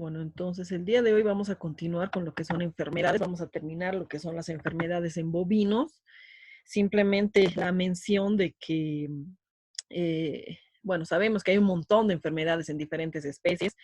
Bueno, entonces el día de hoy vamos a continuar con lo que son enfermedades. Vamos a terminar lo que son las enfermedades en bovinos. Simplemente la mención de que, bueno, sabemos que hay un montón de enfermedades en diferentes especies.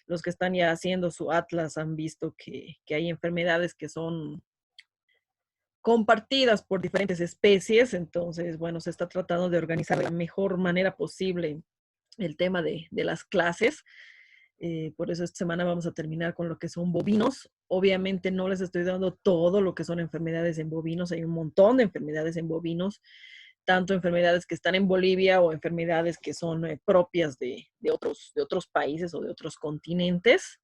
Los que están ya haciendo su atlas han visto que hay enfermedades que son compartidas por diferentes especies. Entonces, bueno, se está tratando de organizar de la mejor manera posible el tema de las clases. Por eso esta semana vamos a terminar con lo que son bovinos. Obviamente no les estoy dando todo lo que son enfermedades en bovinos. Hay un montón de enfermedades en bovinos, tanto enfermedades que están en Bolivia o enfermedades que son propias de otros países o de otros continentes.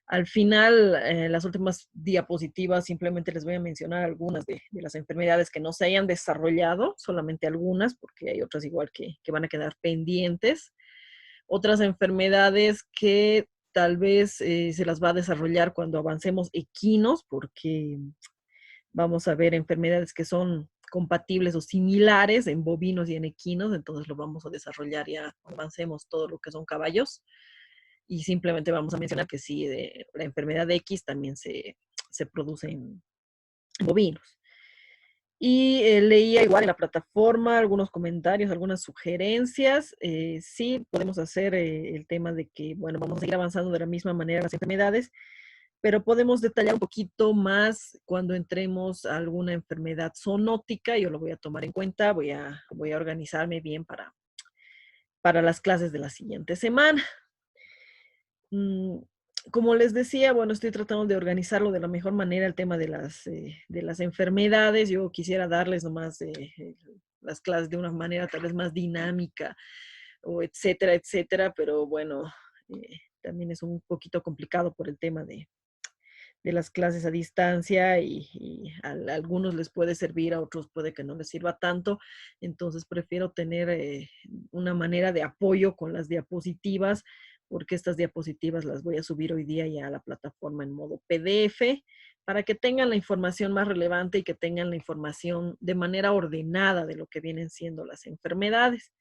Al final, las últimas diapositivas simplemente les voy a mencionar algunas de las enfermedades que no se hayan desarrollado, solamente algunas, porque hay otras igual que van a quedar pendientes. Otras enfermedades que tal vez se las va a desarrollar cuando avancemos equinos, porque vamos a ver enfermedades que son compatibles o similares en bovinos y en equinos, entonces lo vamos a desarrollar ya cuando avancemos todo lo que son caballos. Y simplemente vamos a mencionar que sí, la enfermedad X también se produce en bovinos. Y leía igual en la plataforma algunos comentarios, algunas sugerencias. Sí, podemos hacer el tema de que, bueno, vamos a seguir avanzando de la misma manera las enfermedades, pero podemos detallar un poquito más cuando entremos a alguna enfermedad zoonótica. Yo lo voy a tomar en cuenta, voy a organizarme bien para las clases de la siguiente semana. Mm, Como les decía, bueno, estoy tratando de organizarlo de la mejor manera el tema de las enfermedades. Yo quisiera darles nomás las clases de una manera tal vez más dinámica o etcétera, etcétera, pero bueno, también es un poquito complicado por el tema de las clases a distancia y a algunos les puede servir, a otros puede que no les sirva tanto. Entonces prefiero tener una manera de apoyo con las diapositivas, porque estas diapositivas las voy a subir hoy día ya a la plataforma en modo PDF para que tengan la información más relevante y que tengan la información de manera ordenada de lo que vienen siendo las enfermedades.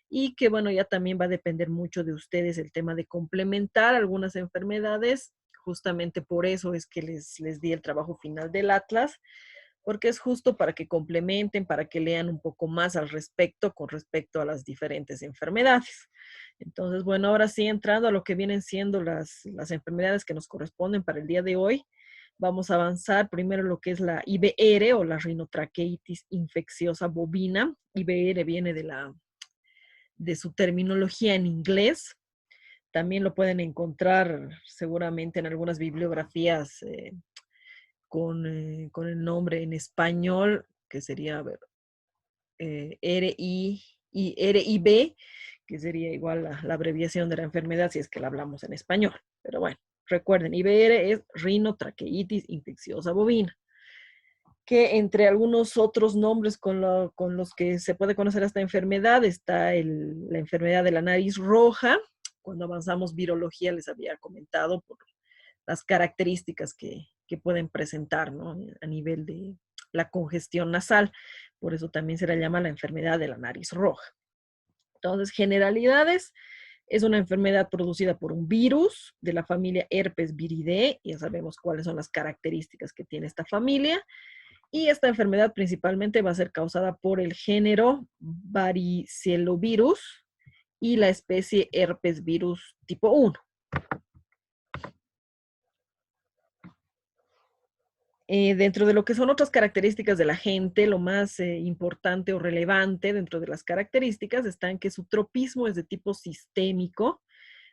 Y que bueno, ya también va a depender mucho de ustedes el tema de complementar algunas enfermedades. Justamente por eso es que les di el trabajo final del Atlas, porque es justo para que complementen, para que lean un poco más al respecto con respecto a las diferentes enfermedades. Entonces, bueno, ahora sí, entrando a lo que vienen siendo las enfermedades que nos corresponden para el día de hoy, vamos a avanzar primero lo que es la IBR o la rinotraqueitis infecciosa bovina. IBR viene de su terminología en inglés. También lo pueden encontrar seguramente en algunas bibliografías con el nombre en español, que sería, a ver, RIB, que sería igual la abreviación de la enfermedad si es que la hablamos en español. Pero bueno, recuerden, IBR es rinotraqueitis infecciosa bovina, que entre algunos otros nombres con los que se puede conocer esta enfermedad está la enfermedad de la nariz roja. Cuando avanzamos virología les había comentado por las características que pueden presentar, ¿no? A nivel de la congestión nasal. Por eso también se la llama la enfermedad de la nariz roja. Entonces, generalidades, es una enfermedad producida por un virus de la familia Herpes viridae. Ya sabemos cuáles son las características que tiene esta familia. Y esta enfermedad principalmente va a ser causada por el género Varicielovirus y la especie Herpes virus tipo 1. Dentro de lo que son otras características de la gente, lo más importante o relevante dentro de las características está en que su tropismo es de tipo sistémico,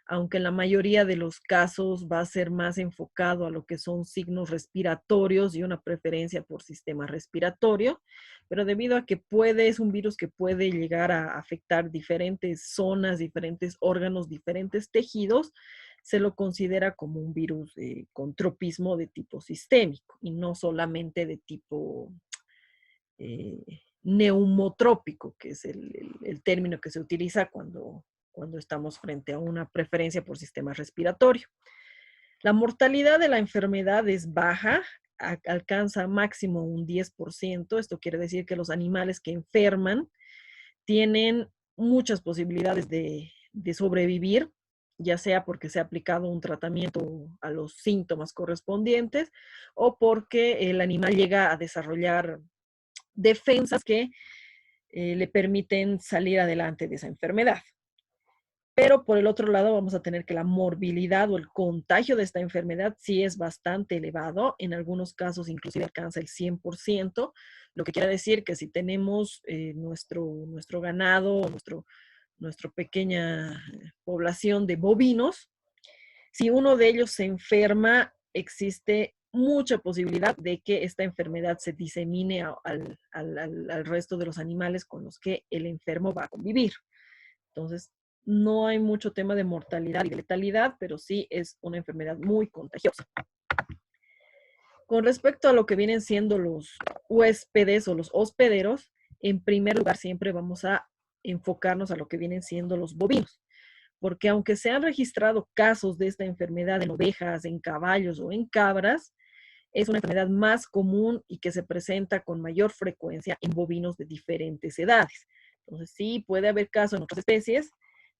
aunque en la mayoría de los casos va a ser más enfocado a lo que son signos respiratorios y una preferencia por sistema respiratorio, pero debido a que es un virus que puede llegar a afectar diferentes zonas, diferentes órganos, diferentes tejidos, se lo considera como un virus con tropismo de tipo sistémico y no solamente de tipo neumotrópico, que es el término que se utiliza cuando estamos frente a una preferencia por sistema respiratorio. La mortalidad de la enfermedad es baja, alcanza máximo un 10%. Esto quiere decir que los animales que enferman tienen muchas posibilidades de sobrevivir ya sea porque se ha aplicado un tratamiento a los síntomas correspondientes o porque el animal llega a desarrollar defensas que le permiten salir adelante de esa enfermedad. Pero por el otro lado vamos a tener que la morbilidad o el contagio de esta enfermedad sí es bastante elevado, en algunos casos inclusive alcanza el 100%, lo que quiere decir que si tenemos nuestro ganado, nuestra pequeña población de bovinos, si uno de ellos se enferma, existe mucha posibilidad de que esta enfermedad se disemine al resto de los animales con los que el enfermo va a convivir. Entonces, no hay mucho tema de mortalidad y de letalidad, pero sí es una enfermedad muy contagiosa. Con respecto a lo que vienen siendo los huéspedes o los hospederos, en primer lugar siempre vamos a enfocarnos a lo que vienen siendo los bovinos, porque aunque se han registrado casos de esta enfermedad en ovejas, en caballos o en cabras, es una enfermedad más común y que se presenta con mayor frecuencia en bovinos de diferentes edades. Entonces sí puede haber casos en otras especies,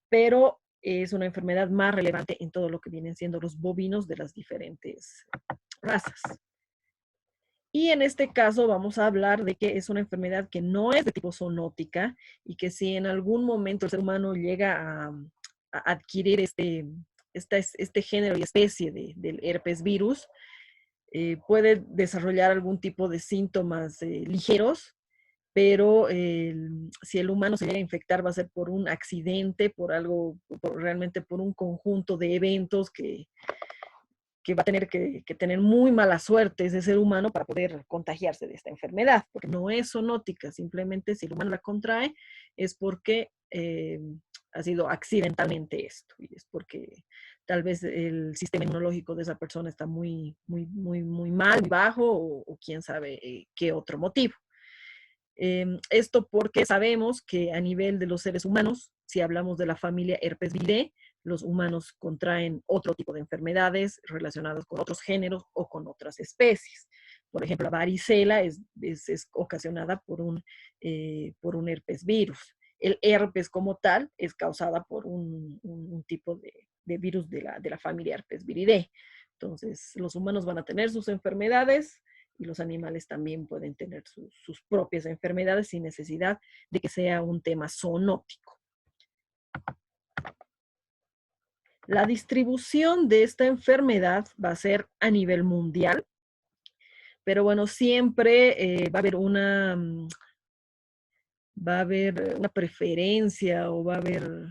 pero es una enfermedad más relevante en todo lo que vienen siendo los bovinos de las diferentes razas. Y en este caso vamos a hablar de que es una enfermedad que no es de tipo zoonótica y que si en algún momento el ser humano llega a adquirir este género y especie del herpes virus, puede desarrollar algún tipo de síntomas ligeros, pero si el humano se llega a infectar va a ser por un accidente, por algo, realmente por un conjunto de eventos que va a tener que tener muy mala suerte ese ser humano para poder contagiarse de esta enfermedad, porque no es zoonótica, simplemente si el humano la contrae es porque ha sido accidentalmente esto, y es porque tal vez el sistema inmunológico de esa persona está muy mal, muy bajo, o quién sabe qué otro motivo. Esto porque sabemos que a nivel de los seres humanos, si hablamos de la familia Herpesviridae, los humanos contraen otro tipo de enfermedades relacionadas con otros géneros o con otras especies. Por ejemplo, la varicela es ocasionada por un herpes virus. El herpes como tal es causada por un tipo de virus de la familia Herpesviridae. Entonces, los humanos van a tener sus enfermedades, y los animales también pueden tener sus propias enfermedades sin necesidad de que sea un tema zoonótico. La distribución de esta enfermedad va a ser a nivel mundial, pero bueno, siempre va a haber una preferencia o va a haber,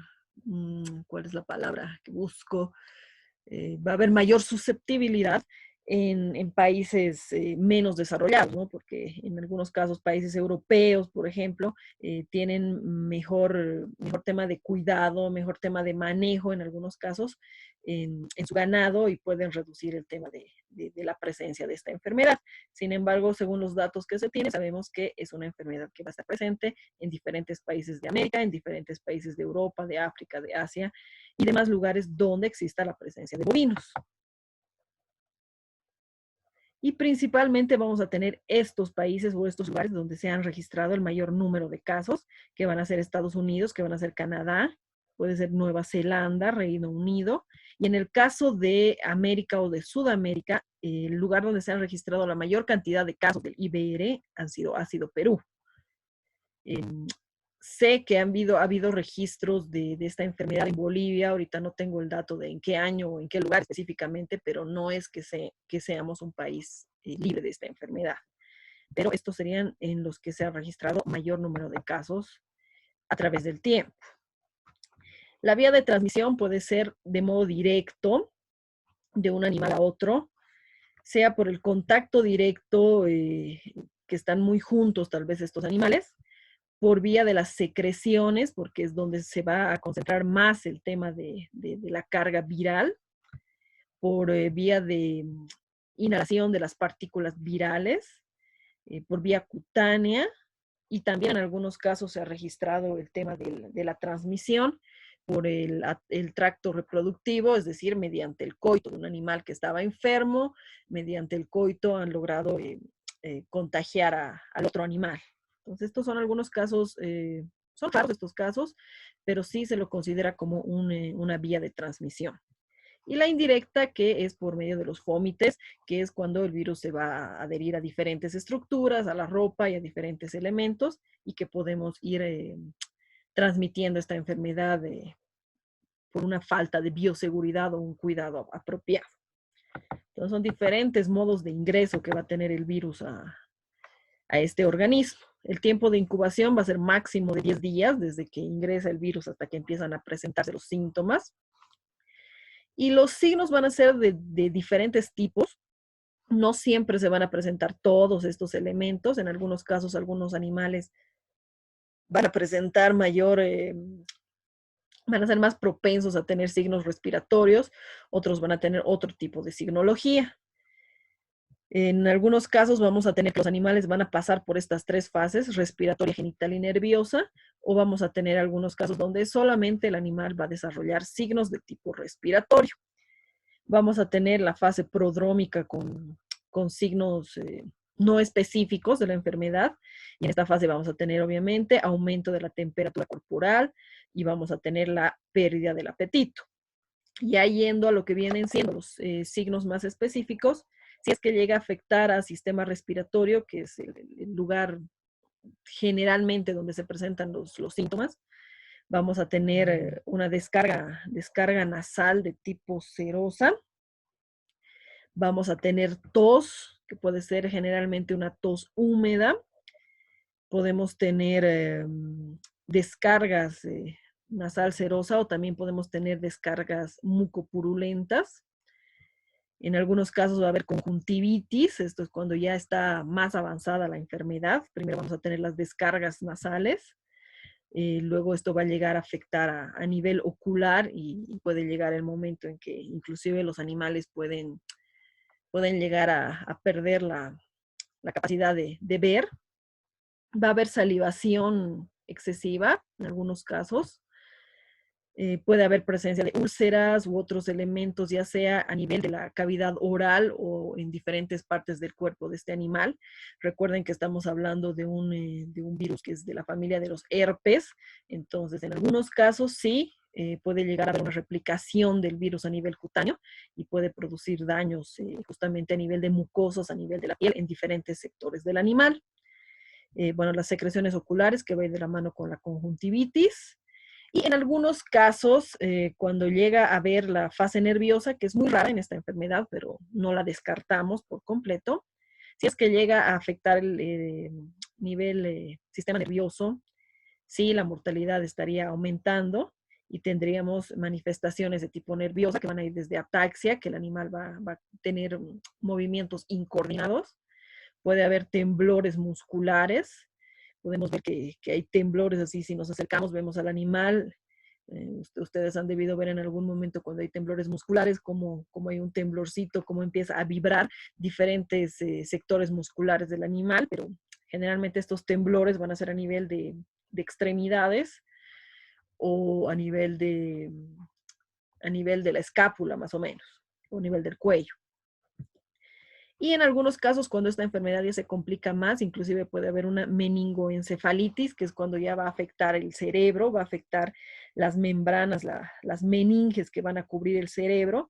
¿cuál es la palabra que busco? Va a haber mayor susceptibilidad en países menos desarrollados, ¿no? Porque en algunos casos países europeos, por ejemplo, tienen mejor tema de cuidado, mejor tema de manejo en algunos casos en su ganado y pueden reducir el tema de la presencia de esta enfermedad. Sin embargo, según los datos que se tienen, sabemos que es una enfermedad que va a estar presente en diferentes países de América, en diferentes países de Europa, de África, de Asia y demás lugares donde exista la presencia de bovinos. Y principalmente vamos a tener estos países o estos lugares donde se han registrado el mayor número de casos, que van a ser Estados Unidos, que van a ser Canadá, puede ser Nueva Zelanda, Reino Unido. Y en el caso de América o de Sudamérica, el lugar donde se han registrado la mayor cantidad de casos del IBR ha sido Perú. Sé que ha habido registros de esta enfermedad en Bolivia, ahorita no tengo el dato de en qué año o en qué lugar específicamente, pero no es que seamos un país libre de esta enfermedad. Pero estos serían en los que se ha registrado mayor número de casos a través del tiempo. La vía de transmisión puede ser de modo directo, de un animal a otro, sea por el contacto directo, que están muy juntos tal vez estos animales, por vía de las secreciones, porque es donde se va a concentrar más el tema de la carga viral, por vía de inhalación de las partículas virales, por vía cutánea, y también en algunos casos se ha registrado el tema de la transmisión por el tracto reproductivo, es decir, mediante el coito de un animal que estaba enfermo, mediante el coito han logrado contagiar al otro animal. Entonces, estos son algunos casos son raros estos casos, pero sí se lo considera como una vía de transmisión. Y la indirecta, que es por medio de los fómites, que es cuando el virus se va a adherir a diferentes estructuras, a la ropa y a diferentes elementos, y que podemos ir transmitiendo esta enfermedad por una falta de bioseguridad o un cuidado apropiado. Entonces son diferentes modos de ingreso que va a tener el virus a este organismo. El tiempo de incubación va a ser máximo de 10 días desde que ingresa el virus hasta que empiezan a presentarse los síntomas. Y los signos van a ser de diferentes tipos. No siempre se van a presentar todos estos elementos. En algunos casos, algunos animales van a presentar van a ser más propensos a tener signos respiratorios, otros van a tener otro tipo de signología. En algunos casos vamos a tener que los animales van a pasar por estas tres fases, respiratoria, genital y nerviosa, o vamos a tener algunos casos donde solamente el animal va a desarrollar signos de tipo respiratorio. Vamos a tener la fase prodrómica con signos no específicos de la enfermedad, y en esta fase vamos a tener obviamente aumento de la temperatura corporal y vamos a tener la pérdida del apetito. Ya yendo a lo que vienen siendo los signos más específicos, si es que llega a afectar al sistema respiratorio, que es el lugar generalmente donde se presentan los síntomas, vamos a tener una descarga nasal de tipo serosa. Vamos a tener tos, que puede ser generalmente una tos húmeda. Podemos tener descargas nasal serosa o también podemos tener descargas mucopurulentas. En algunos casos va a haber conjuntivitis, esto es cuando ya está más avanzada la enfermedad. Primero vamos a tener las descargas nasales, luego esto va a llegar a afectar a nivel ocular y puede llegar el momento en que inclusive los animales pueden llegar a perder la capacidad de ver. Va a haber salivación excesiva en algunos casos. Puede haber presencia de úlceras u otros elementos, ya sea a nivel de la cavidad oral o en diferentes partes del cuerpo de este animal. Recuerden que estamos hablando de un virus que es de la familia de los herpes. Entonces, en algunos casos sí, puede llegar a haber una replicación del virus a nivel cutáneo y puede producir daños justamente a nivel de mucosos, a nivel de la piel, en diferentes sectores del animal. Bueno, las secreciones oculares, que va de la mano con la conjuntivitis. Y en algunos casos, cuando llega a haber la fase nerviosa, que es muy rara en esta enfermedad, pero no la descartamos por completo, si es que llega a afectar el nivel sistema nervioso, sí, la mortalidad estaría aumentando y tendríamos manifestaciones de tipo nerviosa que van a ir desde ataxia, que el animal va a tener movimientos incoordinados, puede haber temblores musculares, podemos ver que hay temblores así, si nos acercamos vemos al animal, ustedes han debido ver en algún momento cuando hay temblores musculares, como hay un temblorcito, cómo empieza a vibrar diferentes sectores musculares del animal, pero generalmente estos temblores van a ser a nivel de extremidades o a nivel de la escápula más o menos, o a nivel del cuello. Y en algunos casos, cuando esta enfermedad ya se complica más, inclusive puede haber una meningoencefalitis, que es cuando ya va a afectar el cerebro, va a afectar las membranas, las meninges que van a cubrir el cerebro.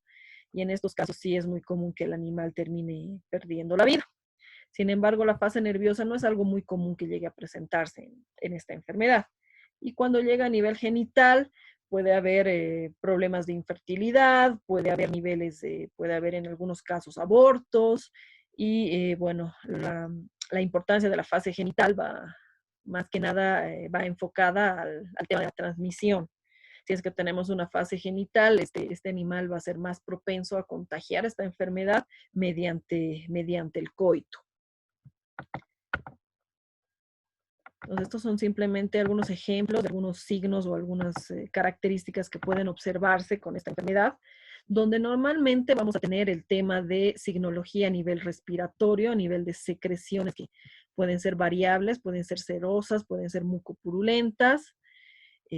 Y en estos casos sí es muy común que el animal termine perdiendo la vida. Sin embargo, la fase nerviosa no es algo muy común que llegue a presentarse en esta enfermedad. Y cuando llega a nivel genital, puede haber problemas de infertilidad, puede haber puede haber en algunos casos abortos y bueno, la importancia de la fase genital va más que nada va enfocada al tema de la transmisión. Si es que tenemos una fase genital, este animal va a ser más propenso a contagiar esta enfermedad mediante el coito. Entonces, estos son simplemente algunos ejemplos de algunos signos o algunas características que pueden observarse con esta enfermedad, donde normalmente vamos a tener el tema de signología a nivel respiratorio, a nivel de secreciones que pueden ser variables, pueden ser serosas, pueden ser mucopurulentas,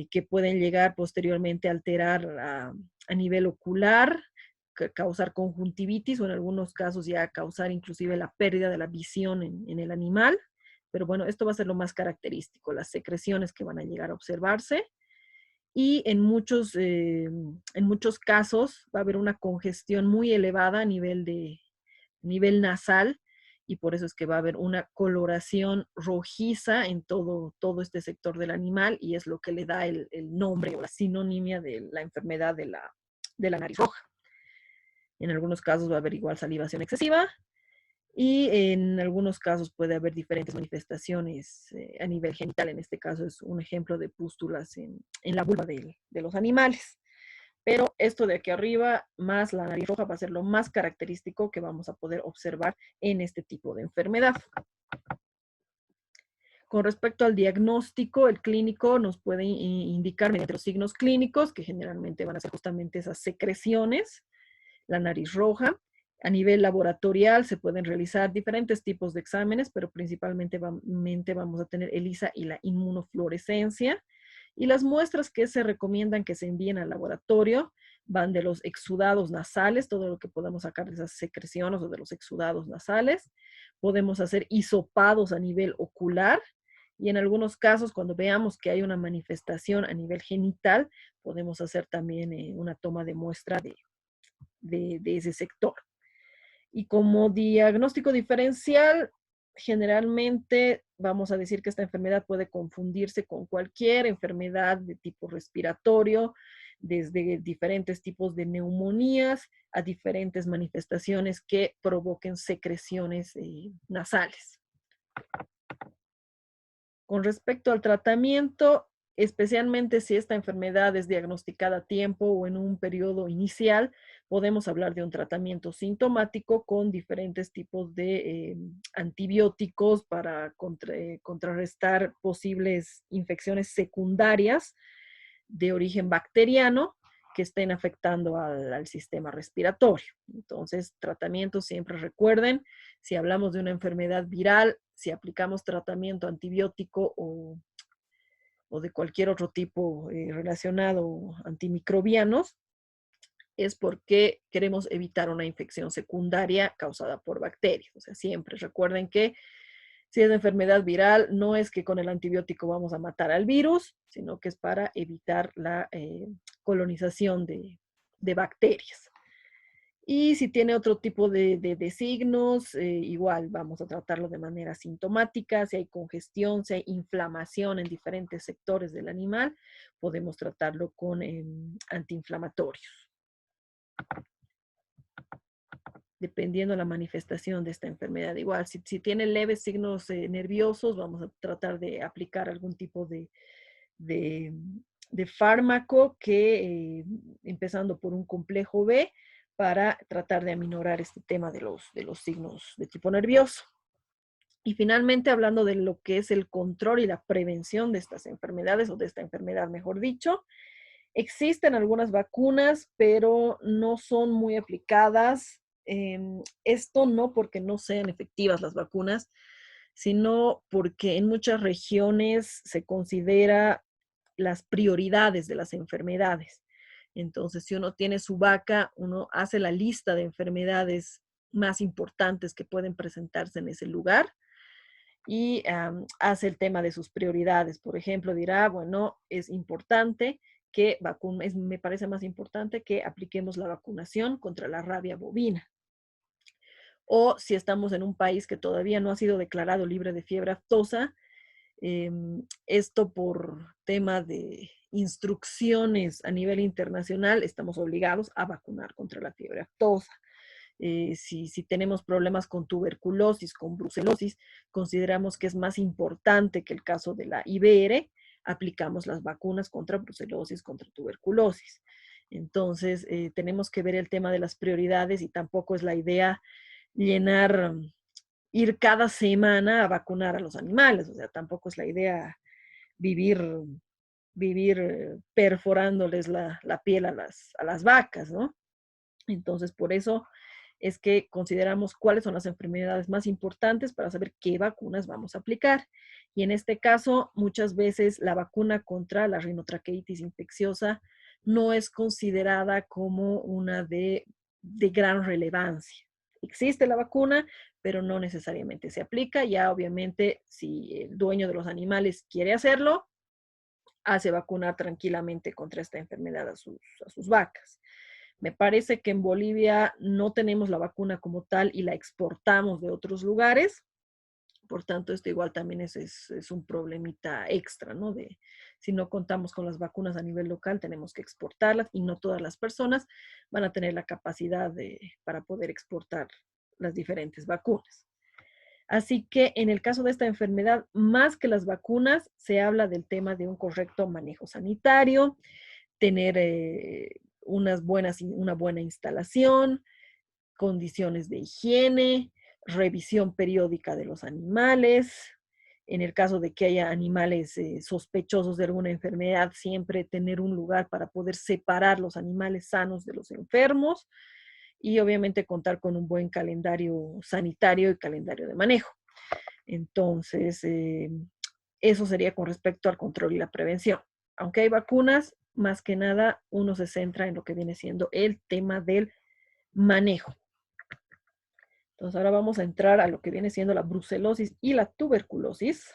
que pueden llegar posteriormente a alterar a nivel ocular, causar conjuntivitis o en algunos casos ya causar inclusive la pérdida de la visión en el animal, Pero bueno, esto va a ser lo más característico, las secreciones que van a llegar a observarse. Y en muchos casos va a haber una congestión muy elevada a nivel nasal, y por eso es que va a haber una coloración rojiza en todo este sector del animal, y es lo que le da el nombre o la sinonimia de la enfermedad de la nariz roja. En algunos casos va a haber igual salivación excesiva, y en algunos casos puede haber diferentes manifestaciones a nivel genital. En este caso es un ejemplo de pústulas en la vulva de los animales. Pero esto de aquí arriba, más la nariz roja, va a ser lo más característico que vamos a poder observar en este tipo de enfermedad. Con respecto al diagnóstico, el clínico nos puede indicar mediante los signos clínicos, que generalmente van a ser justamente esas secreciones, la nariz roja. A nivel laboratorial se pueden realizar diferentes tipos de exámenes, pero principalmente vamos a tener ELISA y la inmunofluorescencia. Y las muestras que se recomiendan que se envíen al laboratorio van de los exudados nasales, todo lo que podemos sacar de esas secreciones o de los exudados nasales. Podemos hacer hisopados a nivel ocular, y en algunos casos, cuando veamos que hay una manifestación a nivel genital, podemos hacer también una toma de muestra de ese sector. Y como diagnóstico diferencial, generalmente vamos a decir que esta enfermedad puede confundirse con cualquier enfermedad de tipo respiratorio, desde diferentes tipos de neumonías a diferentes manifestaciones que provoquen secreciones nasales. Con respecto al tratamiento, especialmente si esta enfermedad es diagnosticada a tiempo o en un periodo inicial, podemos hablar de un tratamiento sintomático con diferentes tipos de antibióticos para contrarrestar posibles infecciones secundarias de origen bacteriano que estén afectando al sistema respiratorio. Entonces, tratamiento, siempre recuerden, si hablamos de una enfermedad viral, si aplicamos tratamiento antibiótico o de cualquier otro tipo relacionado antimicrobianos, es porque queremos evitar una infección secundaria causada por bacterias. O sea, siempre recuerden que si es de enfermedad viral, no es que con el antibiótico vamos a matar al virus, sino que es para evitar la colonización de bacterias. Y si tiene otro tipo de signos, igual vamos a tratarlo de manera sintomática. Si hay congestión, si hay inflamación en diferentes sectores del animal, podemos tratarlo con antiinflamatorios, dependiendo de la manifestación de esta enfermedad. Igual, si tiene leves signos nerviosos, vamos a tratar de aplicar algún tipo de, de fármaco que, empezando por un complejo B, para tratar de aminorar este tema de los signos de tipo nervioso. Y finalmente, hablando de lo que es el control y la prevención de estas enfermedades, o de esta enfermedad, mejor dicho, existen algunas vacunas, pero no son muy aplicadas. Esto no porque no sean efectivas las vacunas, sino porque en muchas regiones se considera las prioridades de las enfermedades. Entonces, si uno tiene su vaca, uno hace la lista de enfermedades más importantes que pueden presentarse en ese lugar, y hace el tema de sus prioridades. Por ejemplo, dirá, bueno, es importante que me parece más importante que apliquemos la vacunación contra la rabia bovina. O si estamos en un país que todavía no ha sido declarado libre de fiebre aftosa, esto por tema de instrucciones a nivel internacional, estamos obligados a vacunar contra la fiebre aftosa. Si tenemos problemas con tuberculosis, con brucelosis, consideramos que es más importante que el caso de la IBR, aplicamos las vacunas contra brucelosis, contra tuberculosis. Entonces, tenemos que ver el tema de las prioridades, y tampoco es la idea llenar, ir cada semana a vacunar a los animales. O sea, tampoco es la idea vivir, vivir perforándoles la piel a las vacas, ¿no? Entonces, por eso es que consideramos cuáles son las enfermedades más importantes para saber qué vacunas vamos a aplicar. Y en este caso, muchas veces la vacuna contra la rinotraqueitis infecciosa no es considerada como una de gran relevancia. Existe la vacuna, pero no necesariamente se aplica. Ya obviamente, si el dueño de los animales quiere hacerlo, hace vacunar tranquilamente contra esta enfermedad a sus vacas. Me parece que en Bolivia no tenemos la vacuna como tal y la exportamos de otros lugares. Por tanto, esto igual también es un problemita extra, ¿no? De si no contamos con las vacunas a nivel local, tenemos que exportarlas y no todas las personas van a tener la capacidad para poder exportar las diferentes vacunas. Así que en el caso de esta enfermedad, más que las vacunas, se habla del tema de un correcto manejo sanitario, tener una buena instalación, condiciones de higiene, revisión periódica de los animales. En el caso de que haya animales sospechosos de alguna enfermedad, siempre tener un lugar para poder separar los animales sanos de los enfermos y obviamente contar con un buen calendario sanitario y calendario de manejo. Entonces, eso sería con respecto al control y la prevención. Aunque hay vacunas, más que nada uno se centra en lo que viene siendo el tema del manejo. Entonces, ahora vamos a entrar a lo que viene siendo la brucelosis y la tuberculosis.